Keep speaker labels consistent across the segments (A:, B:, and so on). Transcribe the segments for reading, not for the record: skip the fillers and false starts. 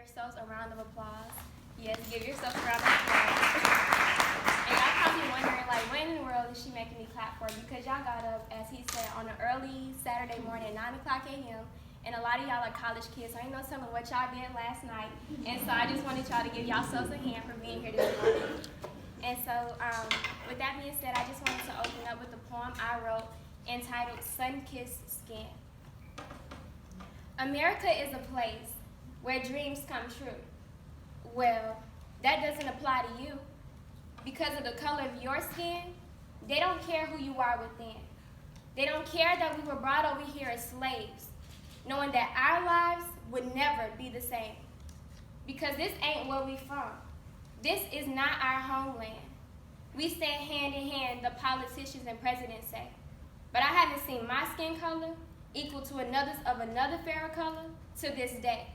A: yourselves a round of applause. Yes, give yourself a round of applause. And y'all probably wondering, like, when in the world is she making me clap for? Because y'all got up, as he said, on an early Saturday morning at 9 o'clock a.m. And a lot of y'all are college kids, so I ain't no telling what y'all did last night. And so I just wanted y'all to give yourselves a hand for being here this morning. And so, with that being said, I just wanted to open up with a poem I wrote entitled Sun-Kissed Skin. America is a place where dreams come true. Well, that doesn't apply to you. Because of the color of your skin, they don't care who you are within. They don't care that we were brought over here as slaves, knowing that our lives would never be the same. Because this ain't where we from. This is not our homeland. We stand hand in hand, the politicians and presidents say. But I haven't seen my skin color equal to another fairer color to this day.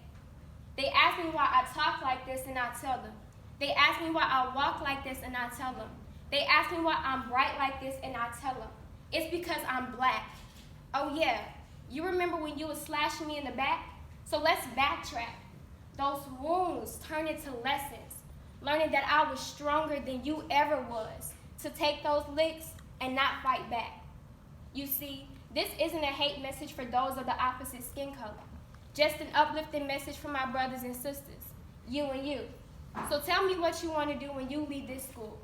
A: They ask me why I talk like this and I tell them. They ask me why I walk like this and I tell them. They ask me why I'm bright like this and I tell them. It's because I'm black. Oh yeah, you remember when you was slashing me in the back? So let's backtrack. Those wounds turn into lessons, learning that I was stronger than you ever was, to take those licks and not fight back. You see, this isn't a hate message for those of the opposite skin color, just an uplifting message for my brothers and sisters, you and you. So tell me what you want to do when you leave this school,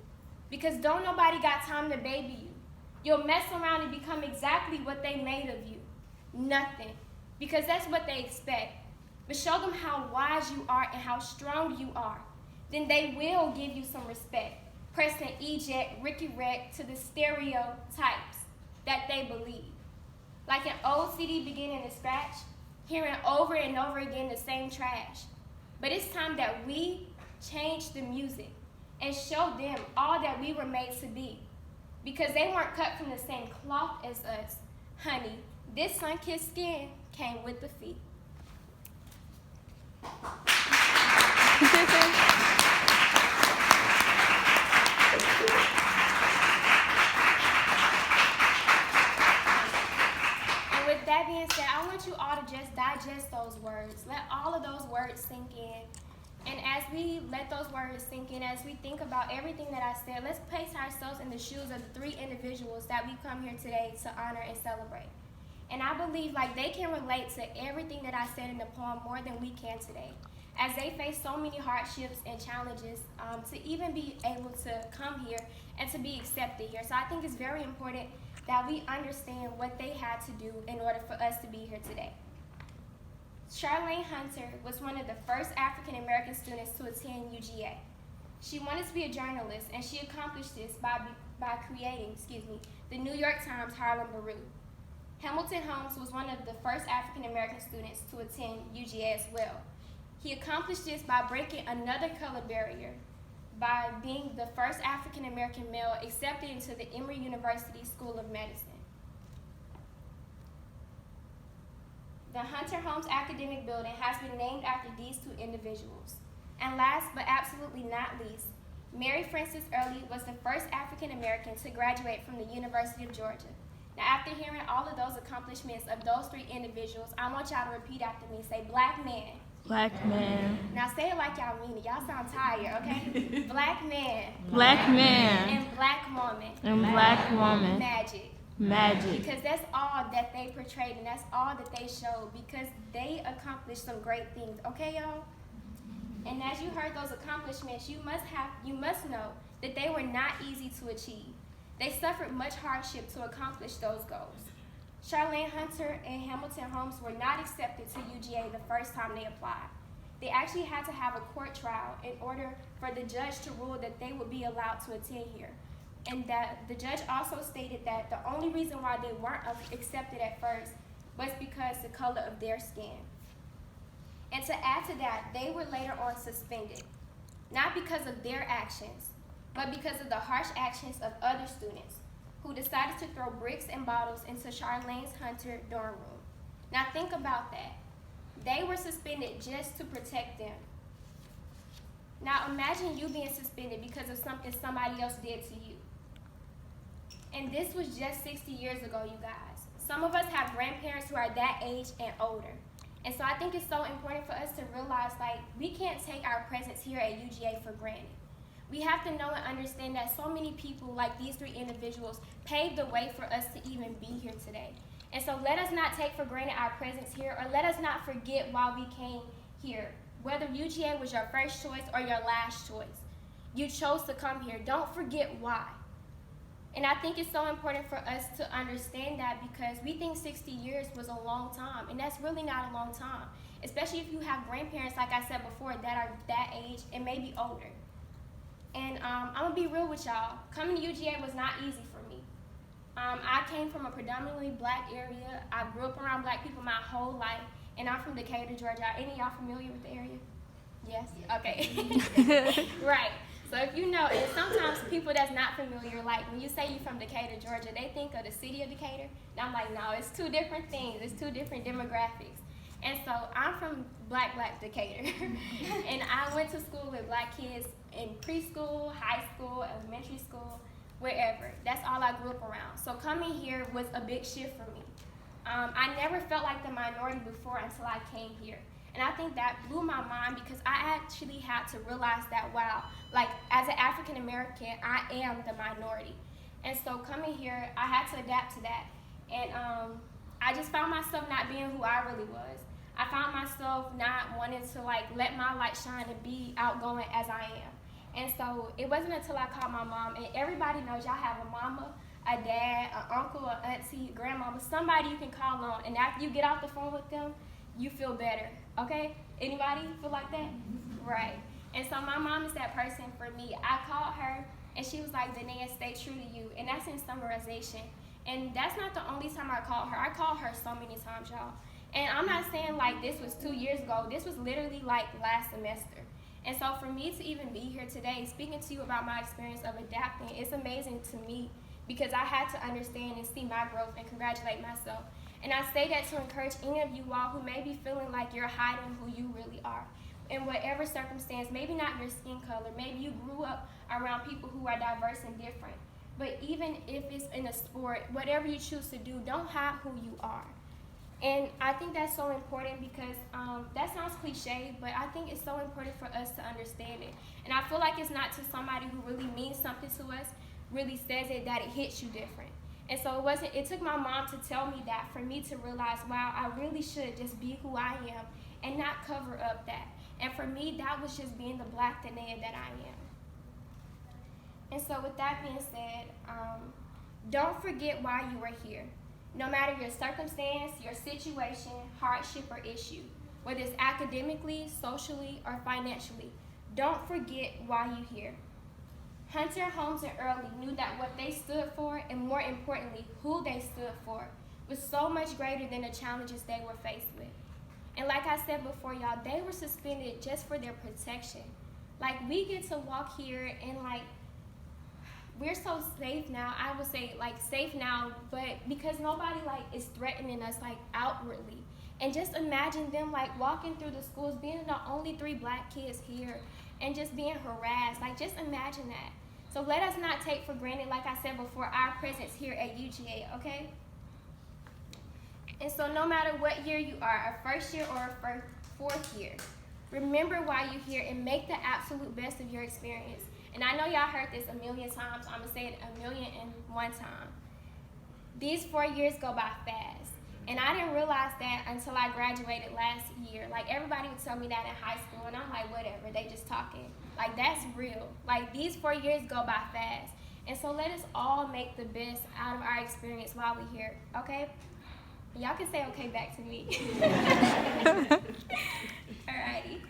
A: because don't nobody got time to baby you. You'll mess around and become exactly what they made of you, nothing, because that's what they expect. But show them how wise you are and how strong you are. Then they will give you some respect, pressing eject, Ricky Wreck to the stereotypes that they believe. Like an old CD beginning to scratch, hearing over and over again the same trash. But it's time that we change the music and show them all that we were made to be. Because they weren't cut from the same cloth as us. Honey, this sun-kissed skin came with the feet. And with that being said, I want you all to just digest those words. Let all of those words sink in. And as we let those words sink in, as we think about everything that I said, let's place ourselves in the shoes of the three individuals that we come here today to honor and celebrate. And I believe like they can relate to everything that I said in the poem more than we can today, as they face so many hardships and challenges to even be able to come here and to be accepted here. So I think it's very important that we understand what they had to do in order for us to be here today. Charlene Hunter was one of the first African-American students to attend UGA. She wanted to be a journalist, and she accomplished this by creating, the New York Times Harlem Bureau. Hamilton Holmes was one of the first African-American students to attend UGA as well. He accomplished this by breaking another color barrier, by being the first African-American male accepted into the Emory University School of Medicine. The Hunter Holmes Academic Building has been named after these two individuals. And last but absolutely not least, Mary Frances Early was the first African American to graduate from the University of Georgia. Now after hearing all of those accomplishments of those three individuals, I want y'all to repeat after me. Say, black man.
B: Black man.
A: Now say it like y'all mean it. Y'all sound tired, okay? Black man.
B: Black man.
A: And black woman.
B: And black woman.
A: Magic.
B: Magic.
A: Because that's all that they portrayed and that's all that they showed, because they accomplished some great things, okay y'all? And as you heard those accomplishments, you must know that they were not easy to achieve. They suffered much hardship to accomplish those goals. Charlene Hunter and Hamilton Holmes were not accepted to UGA the first time they applied. They actually had to have a court trial in order for the judge to rule that they would be allowed to attend here. And that the judge also stated that the only reason why they weren't accepted at first was because the color of their skin. And to add to that, they were later on suspended, not because of their actions, but because of the harsh actions of other students who decided to throw bricks and bottles into Charlene's Hunter dorm room. Now think about that. They were suspended just to protect them. Now imagine you being suspended because of something somebody else did to you. And this was just 60 years ago, you guys. Some of us have grandparents who are that age and older. And so I think it's so important for us to realize, like, we can't take our presence here at UGA for granted. We have to know and understand that so many people, like these three individuals, paved the way for us to even be here today. And so let us not take for granted our presence here, or let us not forget why we came here. Whether UGA was your first choice or your last choice, you chose to come here. Don't forget why. And I think it's so important for us to understand that, because we think 60 years was a long time, and that's really not a long time, especially if you have grandparents, like I said before, that are that age and maybe older. And I'm going to be real with y'all. Coming to UGA was not easy for me. I came from a predominantly black area. I grew up around black people my whole life, and I'm from Decatur, Georgia. Are any of y'all familiar with the area? Yes? Okay. Right. So if you know, and sometimes people that's not familiar, like when you say you're from Decatur, Georgia, they think of the city of Decatur. And I'm like, no, it's two different things. It's two different demographics. And so I'm from black Decatur. And I went to school with black kids in preschool, high school, elementary school, wherever. That's all I grew up around. So coming here was a big shift for me. I never felt like the minority before until I came here. And I think that blew my mind, because I actually had to realize that, wow, like as an African American, I am the minority. And so coming here, I had to adapt to that. And I just found myself not being who I really was. I found myself not wanting to like let my light shine and be outgoing as I am. And so it wasn't until I called my mom, and everybody knows y'all have a mama, a dad, an uncle, an auntie, grandmama, somebody you can call on, and after you get off the phone with them, you feel better, okay? Anybody feel like that? Right. And so my mom is that person for me. I called her, and she was like, Danea, stay true to you. And that's in summarization. And that's not the only time I called her. I called her so many times, y'all. And I'm not saying like this was 2 years ago. This was literally like last semester. And so for me to even be here today, speaking to you about my experience of adapting, it's amazing to me, because I had to understand and see my growth and congratulate myself. And I say that to encourage any of you all who may be feeling like you're hiding who you really are. In whatever circumstance, maybe not your skin color, maybe you grew up around people who are diverse and different. But even if it's in a sport, whatever you choose to do, don't hide who you are. And I think that's so important, because that sounds cliche, but I think it's so important for us to understand it. And I feel like it's not to somebody who really means something to us, really says it, that it hits you different. And so it took my mom to tell me that for me to realize, wow, I really should just be who I am and not cover up that. And for me, that was just being the black Danea that I am. And so with that being said, don't forget why you are here. No matter your circumstance, your situation, hardship, or issue, whether it's academically, socially, or financially, don't forget why you're here. Hunter, Holmes, and Early knew that what they stood for, and more importantly, who they stood for, was so much greater than the challenges they were faced with. And like I said before, y'all, they were suspended just for their protection. Like, we get to walk here and like, we're so safe now. I would say like safe now, but because nobody like is threatening us like outwardly. And just imagine them like walking through the schools, being the only 3 black kids here, and just being harassed. Like, just imagine that. So let us not take for granted, like I said before, our presence here at UGA, okay? And so no matter what year you are, a first year or a fourth year, remember why you're here and make the absolute best of your experience. And I know y'all heard this a million times, so I'm gonna say it 1,000,001 times. These 4 years go by fast. And I didn't realize that until I graduated last year. Like, everybody would tell me that in high school, and I'm like, whatever, they just talking. Like, that's real. Like, these 4 years go by fast. And so let us all make the best out of our experience while we're here, okay? Y'all can say okay back to me. Alrighty.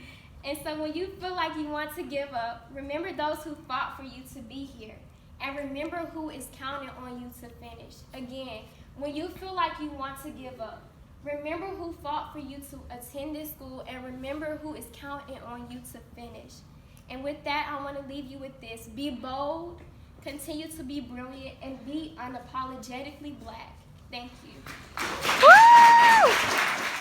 A: And so when you feel like you want to give up, remember those who fought for you to be here. And remember who is counting on you to finish. Again, when you feel like you want to give up, remember who fought for you to attend this school, and remember who is counting on you to finish. And with that, I want to leave you with this. Be bold, continue to be brilliant, and be unapologetically black. Thank you. Woo!